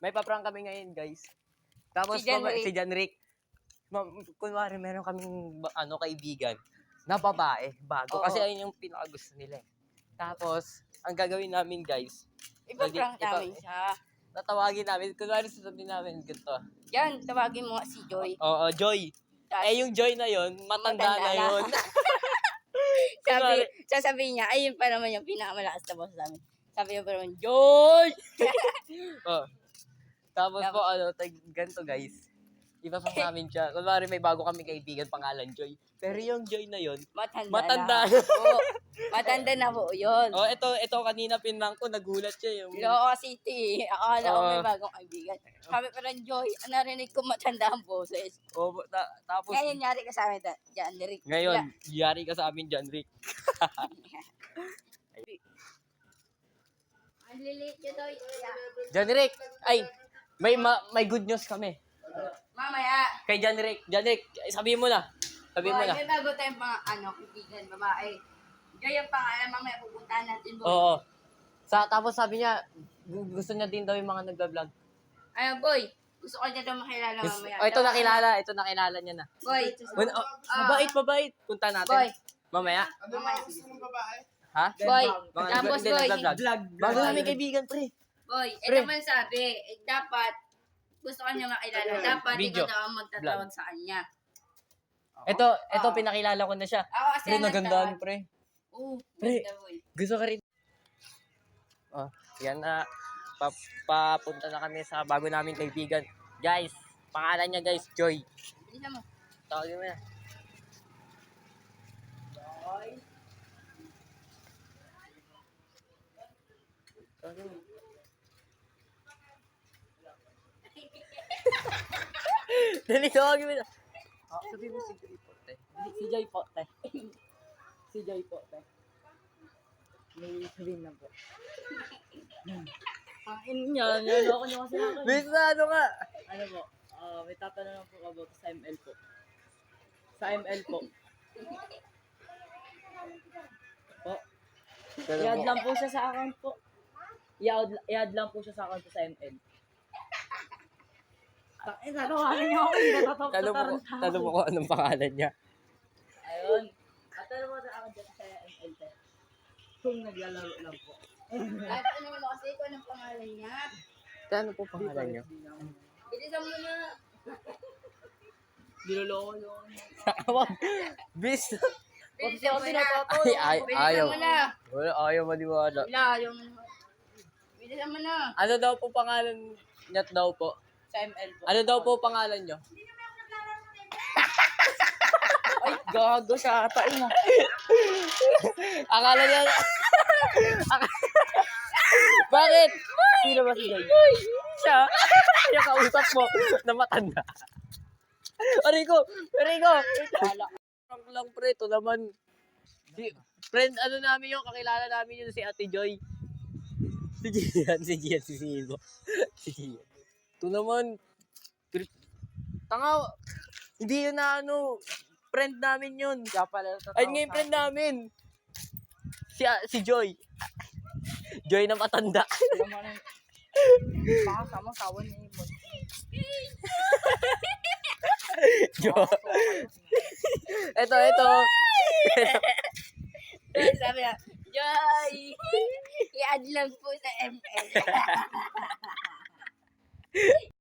May paprank kami ngayon, guys. Tapos si John Rick. Kunwari, meron kaming kaibigan na babae, bago. Kasi ayun yung pinakagusto nila eh. Tapos, ang gagawin namin, guys, ipaprank namin siya. Tatawagin namin. Kunwari, sasabihin namin ganito. Yan, tawagin mo si Joy. Oo, Joy. Yung Joy na yun, matanda na yun. Sasabihin niya, ayun pa naman yung pinakamalakas na boss namin. Sabi niya pa naman, Joy! Tapos po, ganito guys. Ipaprank namin siya. Kunwari, may bago kami kaibigan, pangalan Joy. Pero yung Joy na yun, matanda na. Matanda na po yun. Ito kanina pinrank ko, nagulat siya. Yung Ilocos City. Akala ko may bagong kaibigan. Sabi pa rin, Joy, narinig ko matanda ang boses. Tapos, Ngayon, yari ka sa amin, John Rick. Ngayon, yari ka sa amin, John Rick. Ang lilit niya, Joy. John Rick, may good news kami. Mamaya. Kay John Rick, sabihin mo na. May bago tayong kaibigan, babae. Joy ang pangalan, mamaya pupuntahan natin. Oo. Tapos sabi niya, gusto niya din daw yung mga nagbablog. Ayun, boy. Gusto ko niya daw makilala mamaya. Ito nakilala niya na. Boy. Mabait. Punta natin. Boy. Mamaya. Ano mga gusto mong babae? Ha? Boy. Tapos, boy. Bago namin kaibigan, pre. Boy, ito man sabi, dapat, gusto ko niya makilala. Dapat, Video. ikaw daw ang magtatawag sa kanya. Ito pinakilala ko na siya. Ako kasi Pre, nagandaan, pre. Oo, Pre. ganda, boy. Gusto ka rin. Yan na. Papunta na kami sa bago naming kaibigan. Guys, pangalan niya guys, Joy. Bilisan mo. Tawagin mo na. Boy. Tawagin mo. Dali, tawagin mo na. Sabi mo si Joy po, te. Si Joy po, te. Si Joy po, te. May sabihin lang po. Niya, niloko niyo kasi ako. Bis na ano ka? Ano po, may tatanong po about sa ML po. Sa ML po. Po. I-add lang po siya sa account po. I-add lang po siya sa account po sa ML. Tatawarin niyo ako, hindi Tanong mo kung anong pangalan niya. Ayun. At ano mo sa account dyan sa ML te? Kung naglalaro lang po. At ano mo kasi kung anong pangalan niya. Ano po pangalan niya? Bilisan mo na. Niloloko Wag. Bis. Bilisan mo na. Ayaw. Bilisan mo na. Wala, ayaw maniwala. Wala, ayaw mo na. Bilisan mo na. Ano daw po pangalan niya daw po? sa ML po. Ano daw po pangalan niyo? Ay, gago siya ata ina. Akala niya. Bakit? Sino ba si Joy? Siya. Siya kausap mo na matanda. Rico. Prank lang pre, ito naman. Friend, ano namin yung kakilala namin yun si Ate Joy. Si Gian, si Silvo. Si Gian. Ito naman, tanga, hindi yun na friend namin yun. Ayun nga yung friend namin. Si Joy. Joy na matanda. Baka sama-sawa niya yung mod. Joy. Ito. Sabi na, Joy! I-add lang po sa ML.